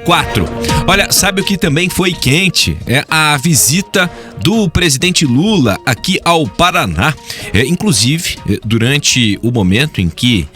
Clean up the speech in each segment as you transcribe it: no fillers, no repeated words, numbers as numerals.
4. Olha, sabe o que também foi quente? É a visita do presidente Lula aqui ao Paraná. Inclusive, durante o momento em que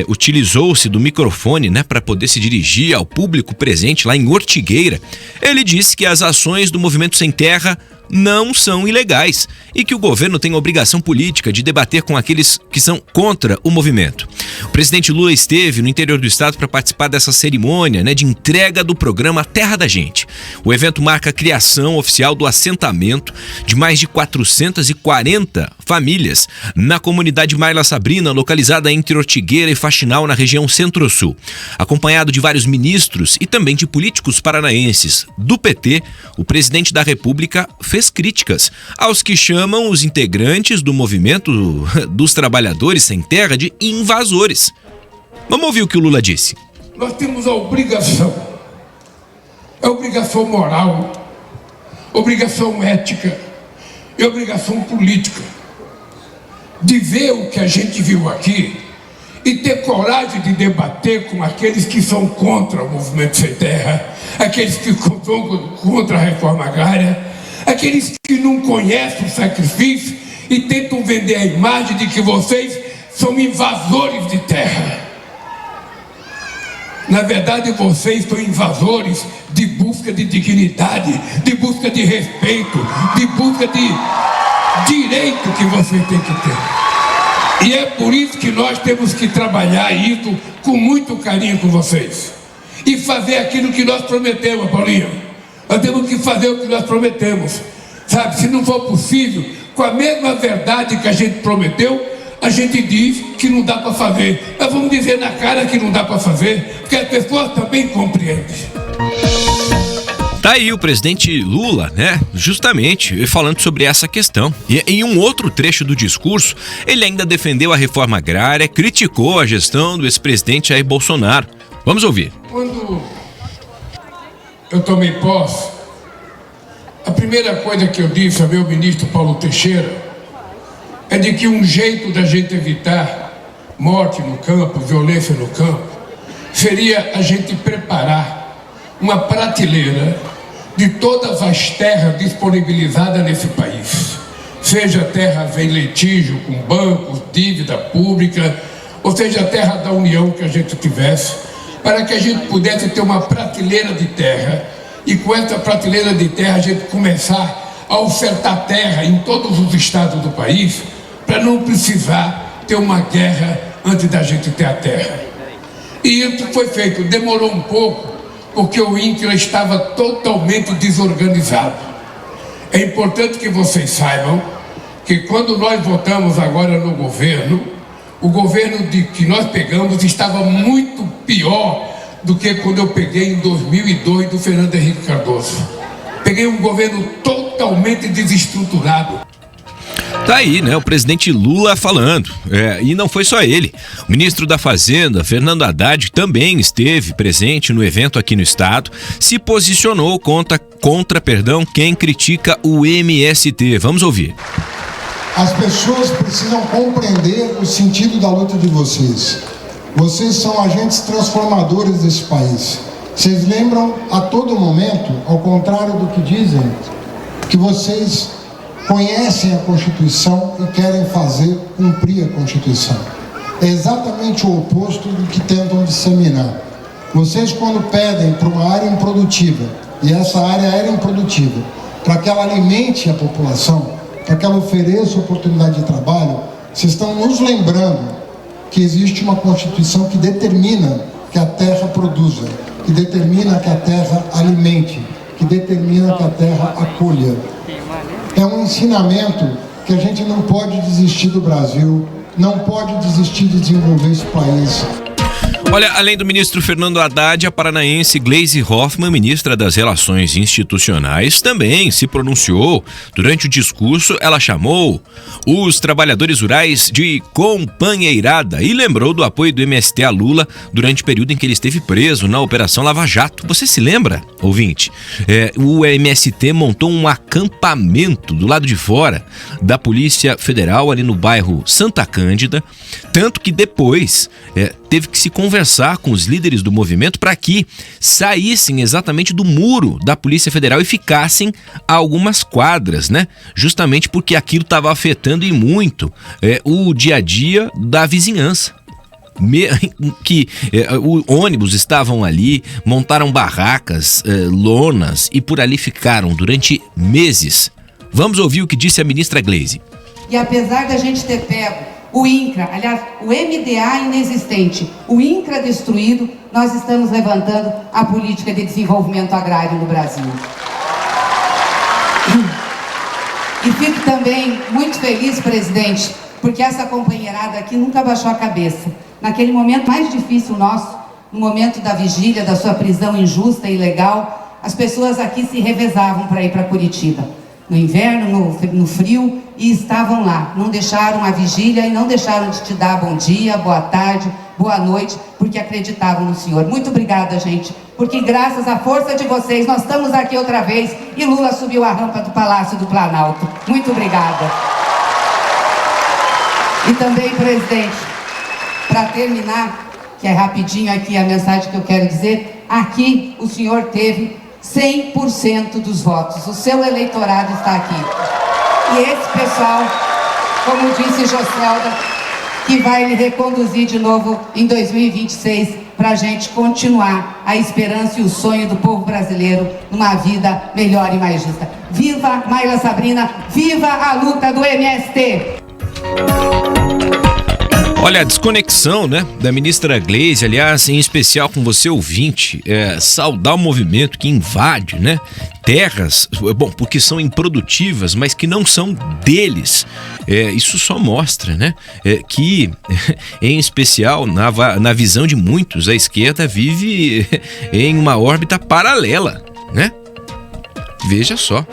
utilizou-se do microfone, né, para poder se dirigir ao público presente lá em Ortigueira, ele disse que as ações do Movimento Sem Terra não são ilegais e que o governo tem a obrigação política de debater com aqueles que são contra o movimento. O presidente Lula esteve no interior do estado para participar dessa cerimônia, né, de entrega do programa Terra da Gente. O evento marca a criação oficial do assentamento de mais de 440 famílias na comunidade Marla Sabrina, localizada entre Ortigueira e Faxinal, na região Centro-Sul. Acompanhado de vários ministros e também de políticos paranaenses do PT, o presidente da República fez críticas aos que chamam os integrantes do movimento dos trabalhadores sem terra de invasores. Vamos ouvir o que o Lula disse. Nós temos a obrigação moral, obrigação ética e obrigação política de ver o que a gente viu aqui e ter coragem de debater com aqueles que são contra o movimento sem terra, aqueles que são contra a reforma agrária, aqueles que não conhecem o sacrifício e tentam vender a imagem de que vocês são invasores de terra. Na verdade, vocês são invasores de busca de dignidade, de busca de respeito, de busca de direito que vocês têm que ter. E é por isso que nós temos que trabalhar isso com muito carinho com vocês e fazer aquilo que nós prometemos, Paulinho. Nós temos que fazer o que nós prometemos, sabe? Se não for possível, com a mesma verdade que a gente prometeu, a gente diz que não dá para fazer. Nós vamos dizer na cara que não dá para fazer, porque as pessoas também compreendem. Tá aí o presidente Lula, né, justamente falando sobre essa questão. E em um outro trecho do discurso, ele ainda defendeu a reforma agrária, criticou a gestão do ex-presidente Jair Bolsonaro. Vamos ouvir. Quando eu tomei posse, a primeira coisa que eu disse ao meu ministro Paulo Teixeira é de que um jeito da gente evitar morte no campo, violência no campo, seria a gente preparar uma prateleira de todas as terras disponibilizadas nesse país. Seja terras em litígio com bancos, dívida pública, ou seja terra da União que a gente tivesse, para que a gente pudesse ter uma prateleira de terra e com essa prateleira de terra a gente começar a ofertar terra em todos os estados do país para não precisar ter uma guerra antes da gente ter a terra. E isso foi feito, demorou um pouco porque o INCRA estava totalmente desorganizado. É importante que vocês saibam que quando nós votamos agora no governo, o governo que nós pegamos estava muito pior do que quando eu peguei em 2002 do Fernando Henrique Cardoso. Peguei um governo totalmente desestruturado. Tá aí, né, o presidente Lula falando. E não foi só ele. O ministro da Fazenda, Fernando Haddad, também esteve presente no evento aqui no estado, se posicionou contra quem critica o MST. Vamos ouvir. As pessoas precisam compreender o sentido da luta de vocês. Vocês são agentes transformadores desse país. Vocês lembram a todo momento, ao contrário do que dizem, que vocês conhecem a Constituição e querem fazer cumprir a Constituição. É exatamente o oposto do que tentam disseminar. Vocês, quando pedem para uma área improdutiva, e essa área era improdutiva, para que ela alimente a população, para que ela ofereça oportunidade de trabalho, vocês estão nos lembrando que existe uma Constituição que determina que a terra produza, que determina que a terra alimente, que determina que a terra acolha. É um ensinamento que a gente não pode desistir do Brasil, não pode desistir de desenvolver esse país. Olha, além do ministro Fernando Haddad, a paranaense Gleisi Hoffmann, ministra das Relações Institucionais, também se pronunciou. Durante o discurso, ela chamou os trabalhadores rurais de companheirada e lembrou do apoio do MST a Lula durante o período em que ele esteve preso na Operação Lava Jato. Você se lembra, ouvinte? O MST montou um acampamento do lado de fora da Polícia Federal, ali no bairro Santa Cândida, tanto que depois teve que se conversar com os líderes do movimento para que saíssem exatamente do muro da Polícia Federal e ficassem a algumas quadras, né? Justamente porque aquilo estava afetando e muito o dia a dia da vizinhança. O ônibus estavam ali, montaram barracas, lonas e por ali ficaram durante meses. Vamos ouvir o que disse a ministra Gleisi. E apesar da gente ter pego o INCRA, aliás, o MDA inexistente, o INCRA destruído, nós estamos levantando a política de desenvolvimento agrário no Brasil. E fico também muito feliz, presidente, porque essa companheirada aqui nunca baixou a cabeça. Naquele momento mais difícil nosso, no momento da vigília, da sua prisão injusta e ilegal, as pessoas aqui se revezavam para ir para Curitiba. No inverno, no frio, e estavam lá. Não deixaram a vigília e não deixaram de te dar bom dia, boa tarde, boa noite, porque acreditavam no Senhor. Muito obrigada, gente, porque graças à força de vocês, nós estamos aqui outra vez e Lula subiu a rampa do Palácio do Planalto. Muito obrigada. E também, presidente, para terminar, que é rapidinho aqui a mensagem que eu quero dizer, aqui o senhor teve 100% dos votos. O seu eleitorado está aqui. E esse pessoal, como disse Joselda, que vai lhe reconduzir de novo em 2026 para a gente continuar a esperança e o sonho do povo brasileiro numa vida melhor e mais justa. Viva Mayla Sabrina, viva a luta do MST! Olha, a desconexão, né, da ministra Gleisi, aliás, em especial com você, ouvinte, saudar o movimento que invade, né, terras, bom, porque são improdutivas, mas que não são deles. Isso só mostra, né, que, em especial, na visão de muitos, a esquerda vive em uma órbita paralela, né? Veja só.